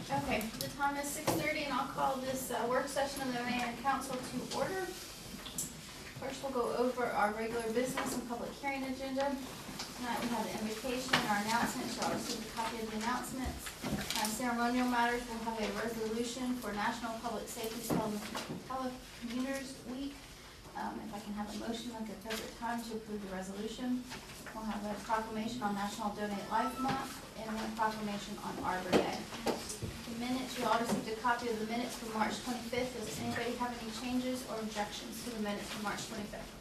Okay, the time is 6:30 and I'll call this work session of the mayor and council to order. First, we'll go over our regular business and public hearing agenda. Tonight we have the invocation and our announcements. Y'all received a copy of the announcements. Ceremonial matters, we'll have a resolution for National Public Safety Telecommuters Week. If I can have a motion at the appropriate time to approve the resolution. We'll have a proclamation on National Donate Life Month and a proclamation on Arbor Day. The minutes, you all received a copy of the minutes from March 25th. Does anybody have any changes or objections to the minutes from March 25th?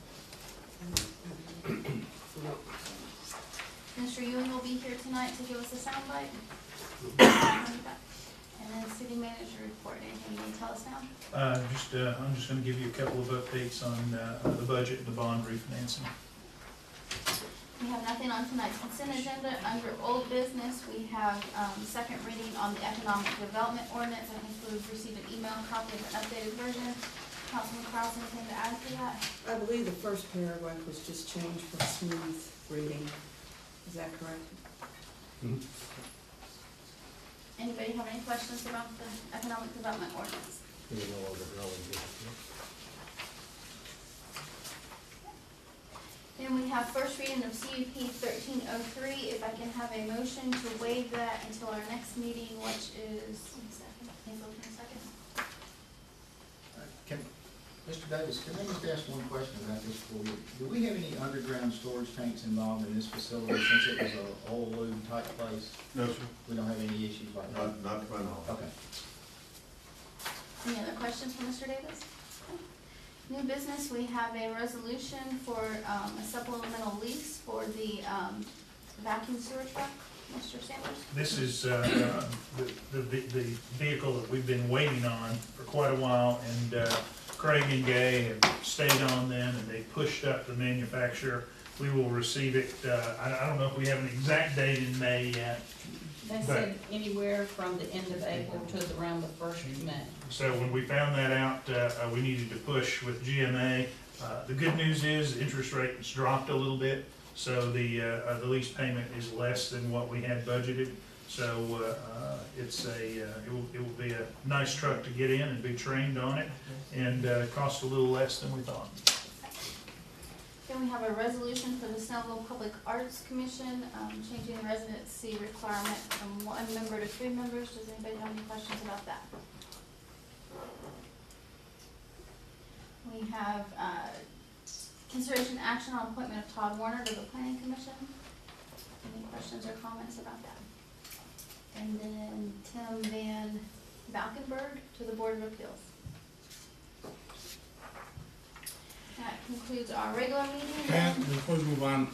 Mr. Ewing will be here tonight to give us a soundbite. And then city manager report. Anything you need to tell us now? I'm just going to give you a couple of updates on the budget and the bond refinancing. We have nothing on tonight's consent agenda. Under old business, we have second reading on the economic development ordinance. I think we've received an email copy of an updated version. Councilman Krause, anything to add to that? I believe the first paragraph was just changed for smooth reading. Is that correct? Mm-hmm. Anybody have any questions about the economic development ordinance? Then we have first reading of CUP 1303. If I can have a motion to waive that until our next meeting, which is April 22nd. Mr. Davis, can I just ask one question about this for you? Do we have any underground storage tanks involved in this facility since it was a oil loom type place? No, sir. We don't have any issues like that? Not to my knowledge. Okay. Any other questions for Mr. Davis? New business, we have a resolution for a supplemental lease for the vacuum sewer truck. Mr. Sanders? This is the vehicle that we've been waiting on for quite a while, and Craig and Gay have stayed on them, and they pushed up the manufacturer. We will receive it, I don't know if we have an exact date in May yet. They said anywhere from the end of April to around the 1st of May. So when we found that out, we needed to push with GMA. The good news is interest rate has dropped a little bit, so the lease payment is less than what we had budgeted. So it will be a nice truck to get in and be trained on it, and cost a little less than we thought. Then we have a resolution for the Snellville Public Arts Commission, changing the residency requirement from 1 member to 3 members. Does anybody have any questions about that? We have consideration action on appointment of Todd Warner to the Planning Commission. Any questions or comments about that? And then Tim Van Valkenburg to the Board of Appeals. That concludes our regular meeting. Pat, before we move on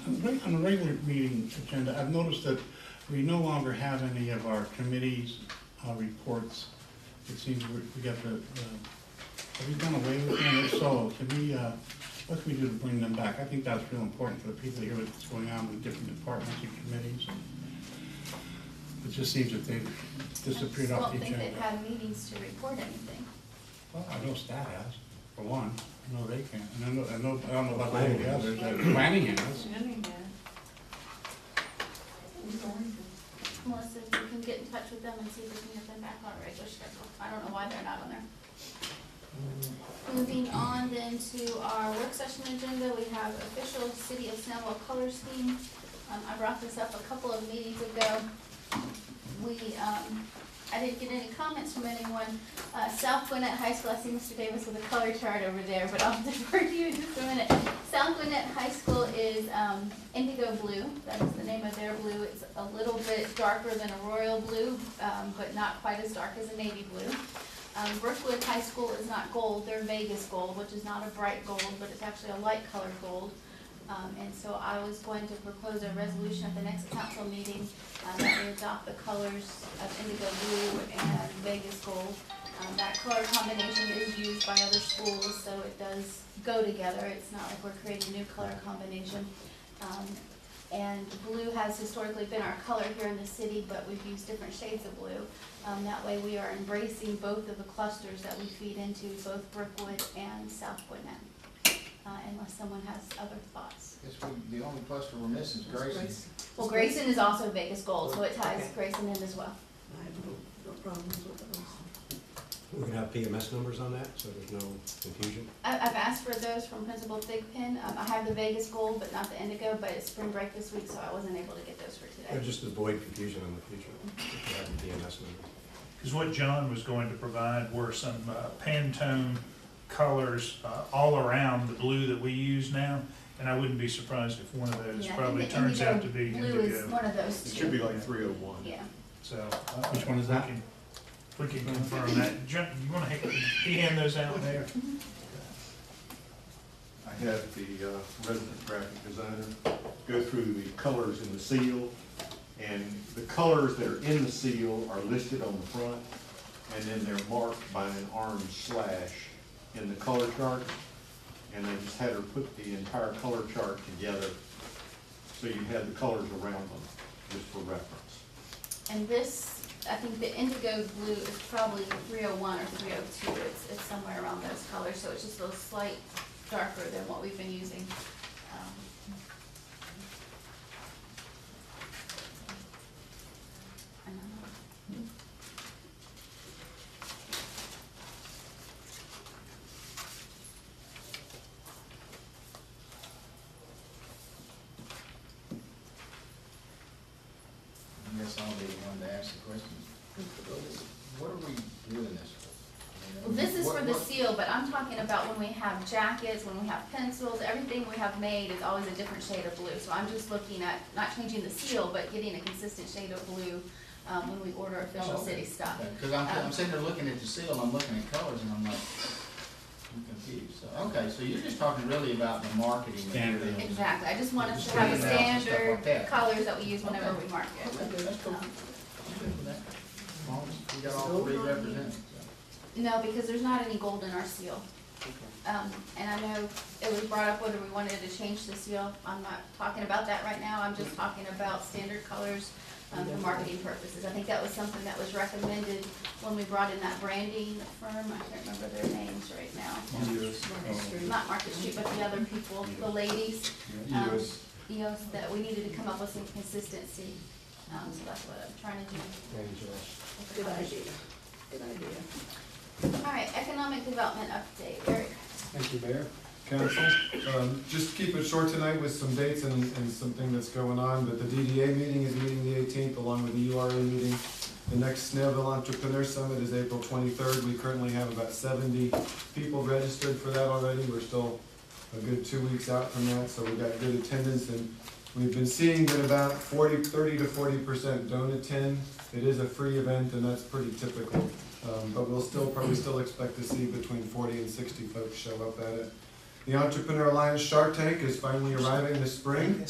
the regular meeting agenda, I've noticed that we no longer have any of our committees' reports. It seems we got have we done away with them? If so, can we, what can we do to bring them back? I think that's real important for the people to hear what's going on with different departments and committees. It just seems that they've disappeared off the agenda. I don't think they've had meetings to report anything. Well, I know Stat has, for one. No, they can't. And I don't know about any of the others. Planning has. Melissa, you can get in touch with them and see if we can get them back on a regular schedule. I don't know why they're not on there. Moving on then to our work session agenda, we have official City of Snellville color scheme. I brought this up a couple of meetings ago. I didn't get any comments from anyone. South Gwinnett High School, I see Mr. Davis with a color chart over there, but I'll defer to you in just a minute. South Gwinnett High School is indigo blue. That is the name of their blue. It's a little bit darker than a royal blue, but not quite as dark as a navy blue. Brookwood High School is not gold. They're Vegas gold, which is not a bright gold, but it's actually a light colored gold. And so I was going to propose a resolution at the next council meeting that we adopt the colors of indigo blue and Vegas gold. That color combination is used by other schools, so it does go together. It's not like we're creating a new color combination. And blue has historically been our color here in the city, but we've used different shades of blue. That way we are embracing both of the clusters that we feed into, both Brookwood and South Gwinnett. Unless someone has other thoughts. The only cluster we're missing is Grayson. Well, Grayson is also Vegas gold, so it ties Grayson in as well. problems with those. We're gonna have PMS numbers on that, so there's no confusion. I've asked for those from Principal Thigpen. I have the Vegas Gold, but not the Indigo, but it's spring break this week, so I wasn't able to get those for today. Just avoid confusion in the future, if you have the PMS numbers. Because what John was going to provide were some Pantone colors all around the blue that we use now, and I wouldn't be surprised if one of those Yeah, I probably think the turns out to be Blue is indigo. one of those two. It should be like 301. Yeah. So. Which one is that? We can confirm that. John, you want to hand those out there? I had the resident graphic designer go through the colors in the seal, and the colors that are in the seal are listed on the front, and then they're marked by an orange slash in the color chart, and I just had her put the entire color chart together, so you had the colors around them, just for reference. And this, I think the indigo blue is probably 301 or 302. It's somewhere around those colors, so it's just a little slight darker than what we've been using. I don't know. I guess I'll be the one to ask the question. What are we doing this for? I Well, mean, this is what- for the what- seal, but I'm talking about when we have jackets, when we have pencils, everything we have made is always a different shade of blue. So I'm just looking at, not changing the seal, but getting a consistent shade of blue when we order official Oh, okay. city stuff. Because I'm sitting there looking at the seal, I'm looking at colors, and I'm like, I'm confused. So, okay, so you're just talking really about the marketing. Standard. materials. Exactly, I just want us Just to have the standing out and stuff like standard that. colors that we use whenever Okay. we market. Okay, that's cool. I'm good with that. As long as we got all three represented. so. No, because there's not any gold in our seal. And I know it was brought up whether we wanted to change the seal. I'm not talking about that right now. I'm just talking about standard colors for marketing purposes. I think that was something that was recommended when we brought in that branding firm. I can't remember their names right now. Not Market Street, but the other people, the ladies. EOS, that we needed to come up with some consistency. So that's what I'm trying to do. Good idea, good idea. All right, economic development update. Eric? Thank you, Mayor, Council. Just keep it short tonight with some dates and something that's going on, but the DDA meeting is meeting the 18th along with the URA meeting. The next Snellville Entrepreneur Summit is April 23rd. We currently have about 70 people registered for that already. We're still a good 2 weeks out from that, so we've got good attendance, and we've been seeing that about 30 to 40% don't attend. It is a free event, and that's pretty typical. But we'll probably still expect to see between 40 and 60 folks show up at it. The Entrepreneur Alliance Shark Tank is finally arriving this spring.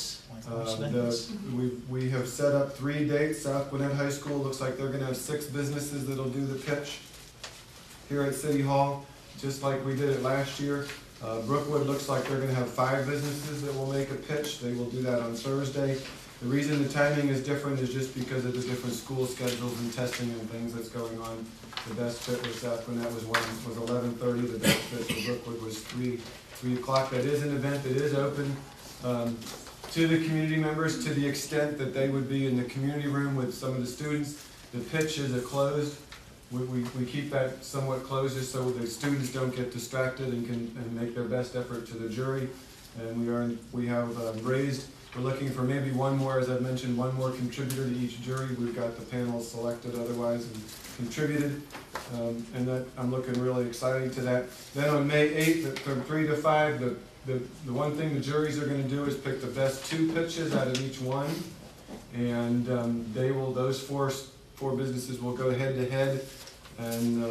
We have set up 3 dates. South Gwinnett High School looks like they're gonna have 6 businesses that'll do the pitch here at City Hall, just like we did it last year. Brookwood looks like they're gonna have 5 businesses that will make a pitch. They will do that on Thursday. The reason the timing is different is just because of the different school schedules and testing and things that's going on. The best fit with South Gwinnett was 11:30, the best fit for Brookwood was 3 o'clock. That is an event that is open to the community members to the extent that they would be in the community room with some of the students. The pitch is closed. We keep that somewhat closed just so the students don't get distracted and can make their best effort to the jury. And we have raised, we're looking for maybe one more, as I've mentioned, one more contributor to each jury. We've got the panels selected otherwise and contributed. And that, I'm looking really exciting to that. Then on May 8th, from 3 to 5, the one thing the juries are gonna do is pick the best 2 pitches out of each one. And those four businesses will go head to head, and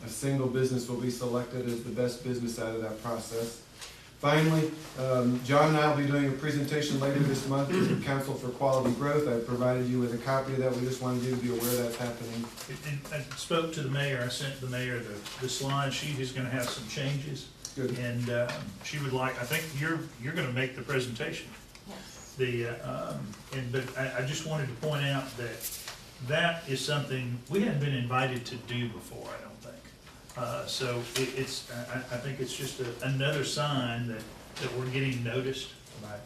a single business will be selected as the best business out of that process. Finally, John and I will be doing a presentation later this month to the Council for Quality Growth. I've provided you with a copy of that. We just wanted you to be aware that's happening. And I spoke to the mayor. I sent the mayor the slide sheet is gonna have some changes. Good. And she would like, I think you're gonna make the presentation. Yes. But I just wanted to point out that is something we hadn't been invited to do before, I don't think. So I think it's just another sign that we're getting noticed by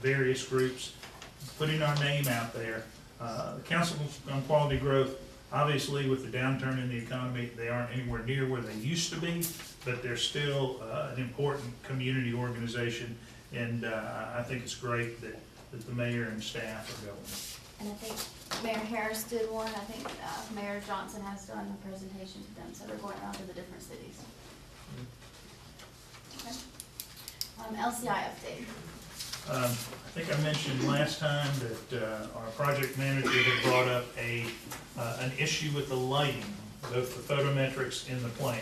various groups, putting our name out there. The Council on Quality Growth Obviously, with the downturn in the economy, they aren't anywhere near where they used to be, but they're still an important community organization, and I think it's great that the mayor and staff are going. And I think Mayor Harris did one, I think Mayor Johnson has done a presentation to them, so they're going around to the different cities. Okay. LCI update. I think I mentioned last time that our project manager had brought up an issue with the lighting, both the photometrics and the plan.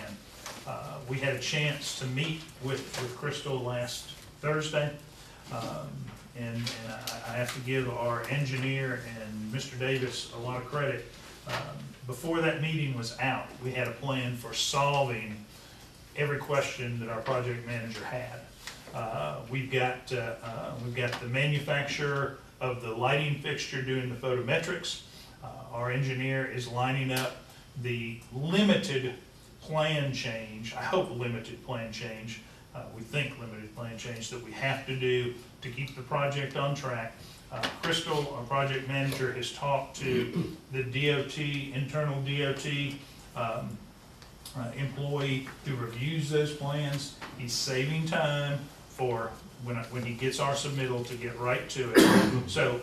We had a chance to meet with Crystal last Thursday, and I have to give our engineer and Mr. Davis a lot of credit. Before that meeting was out, we had a plan for solving every question that our project manager had. We've got the manufacturer of the lighting fixture doing the photometrics. Our engineer is lining up the limited plan change, I hope limited plan change, we think limited plan change that we have to do to keep the project on track. Crystal, our project manager, has talked to the DOT, internal DOT employee who reviews those plans. He's saving time for when he gets our submittal to get right to it. So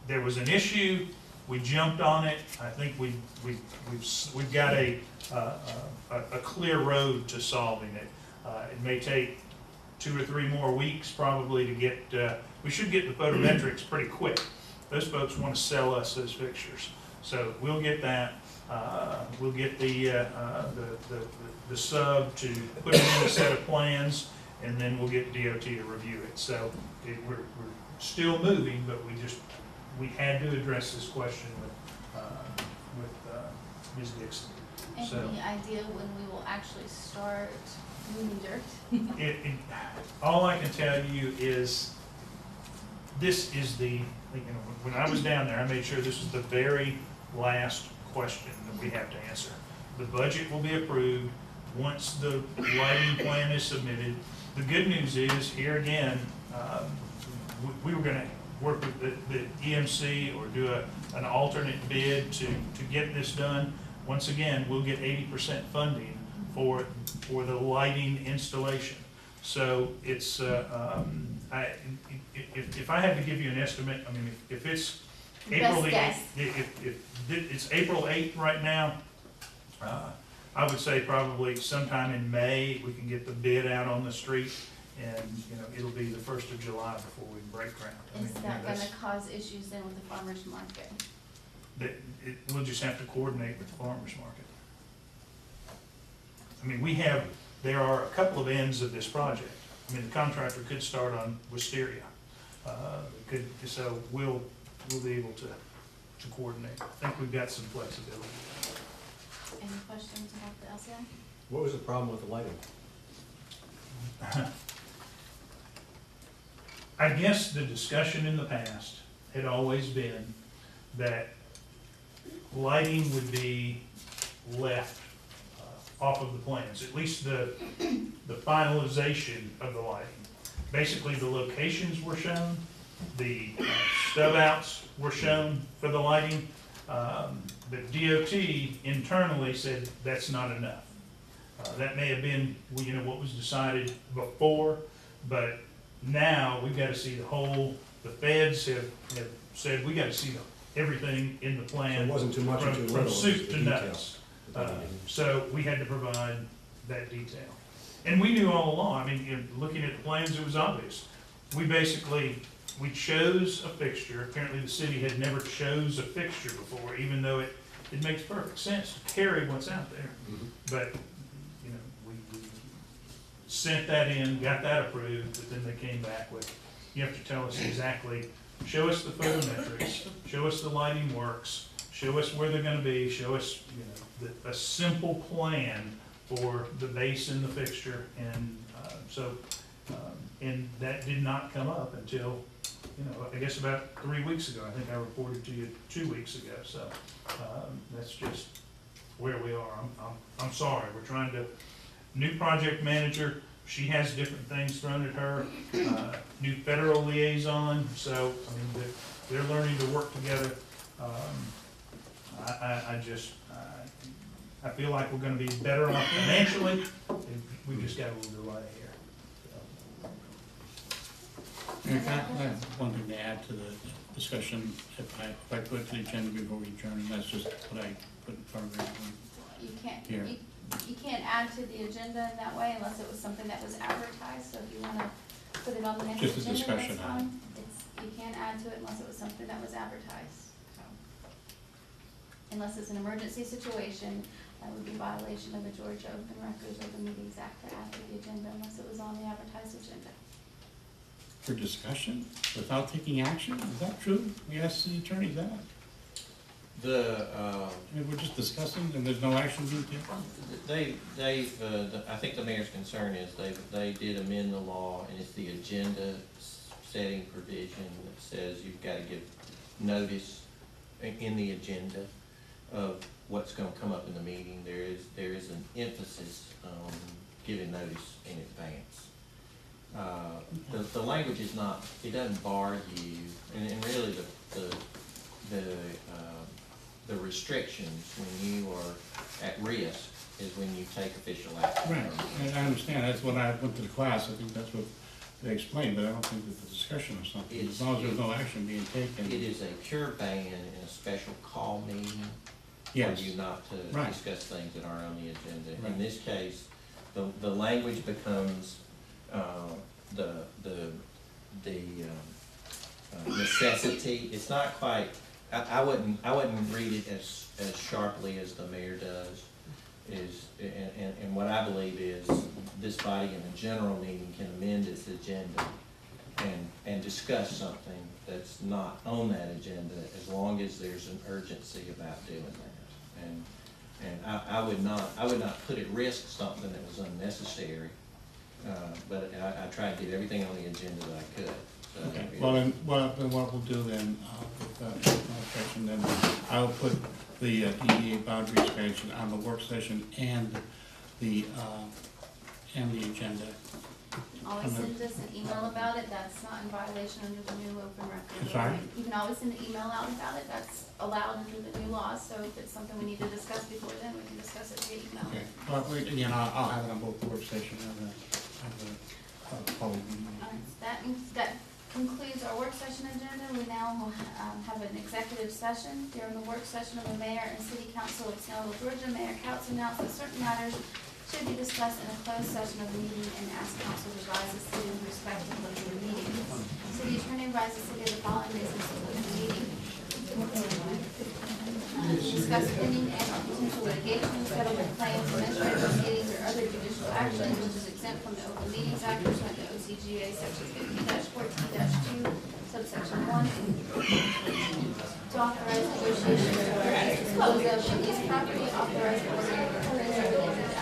there was an issue, we jumped on it. I think we've got a clear road to solving it. It may take 2 or 3 more weeks probably to get, we should get the photometrics pretty quick. Those folks want to sell us those fixtures. So we'll get that. We'll get the sub to put it in a set of plans, and then we'll get DOT to review it. So we're still moving, but we had to address this question with Ms. Dixon. So, Any idea when we will actually start moving dirt? all I can tell you is this is when I was down there, I made sure this is the very last question that we have to answer. The budget will be approved once the lighting plan is submitted. The good news is, here again, we were gonna work with the EMC or do an alternate bid to get this done. Once again, we'll get 80% funding for the lighting installation. So it's, if I had to give you an estimate, I mean, if it's April, if it's April 8th right now, I would say probably sometime in May, we can get the bid out on the street, and, it'll be the 1st of July before we break ground. Is that gonna cause issues then with the farmer's market? We'll just have to coordinate with the farmer's market. I mean, there are a couple of ends of this project. I mean, the contractor could start on Wisteria. So we'll be able to coordinate. I think we've got some flexibility. Any questions about the LCI? What was the problem with the lighting? I guess the discussion in the past had always been that lighting would be left off of the plans, at least the finalization of the lighting. Basically, the locations were shown, the stub outs were shown for the lighting. But DOT internally said that's not enough. That may have been, what was decided before, but now we've got to see the feds have said we got to see everything in the plan. So it wasn't too much or too little. From soup to the nuts. details. So we had to provide that detail. And we knew all along, I mean, looking at the plans, it was obvious. We chose a fixture. Apparently the city had never chose a fixture before, even though it makes perfect sense to carry what's out there. Mhm. But, we sent that in, got that approved, but then they came back with, you have to tell us exactly, show us the photometrics, show us the lighting works, show us where they're gonna be, show us, a simple plan for the base and the fixture. And and that did not come up until, I guess about 3 weeks ago. I think I reported to you 2 weeks ago. So that's just where we are. I'm sorry. We're trying to, new project manager, she has different things thrown at her, new federal liaison. So, I mean, they're learning to work together. I just, I feel like we're gonna be better off financially, we just got a little delay here. In fact, I have one thing to add to the discussion, if I put to the agenda before we adjourn, and that's just what I put in front of everyone. You can't, Here. you can't add to the agenda in that way unless it was something that was advertised, so if you wanna put it on the next Just a agenda, discussion that's item. fine. You can't add to it unless it was something that was advertised, so. Unless it's an emergency situation, that would be violation of the Georgia Open Records Open Meetings Act to add to the agenda unless it was on the advertised agenda. For discussion, without taking action, is that true? We asked the attorney that. I mean, we're just discussing and there's no action being taken? I think the mayor's concern is they did amend the law, and it's the agenda setting provision that says you've got to give notice in the agenda of what's gonna come up in the meeting. There is an emphasis on giving notice in advance. The language is not, it doesn't bar you, and really the restrictions when you are at risk is when you take official action. Right, and I understand, that's when I went to the class, I think that's what they explained, but I don't think that the discussion or something, as long as there's no action being taken. It is a pure ban in a special call meeting for Yes. you not to Right. discuss things that aren't on the agenda. Right. In this case, the language becomes, necessity. It's not quite, I wouldn't read it as sharply as the mayor does. And what I believe is this body in a general meeting can amend its agenda and discuss something that's not on that agenda as long as there's an urgency about doing that. And I would not put at risk something that was unnecessary, but I tried to get everything on the agenda that I could. So, Okay, well, then, what we'll do then, with that question, then I'll put the DDA boundary expansion on the work session and the agenda. Always send us an email about it, that's not in violation under the new open records. Sorry? You can always send an email out about it, that's allowed under the new laws, so if it's something we need to discuss before then, we can discuss it via email. Okay, well, again, I'll have it on both the work session and the following meeting. That concludes our work session agenda. We now will have an executive session. During the work session of the mayor and city council of Snellville, Georgia, Mayor Couts announced that certain matters should be discussed in a closed session of the meeting and ask council to advise the city with respect to closing the meeting. City attorney advised the city of the following reasons to close the meeting. Discuss pending and or potential litigation, settlement claims, administrative proceedings, or other judicial action which is exempt from the Open Meetings Act pursuant to OCGA section 50-14-2, subsection 1. To authorize negotiations or dispose of these property, authorize the board of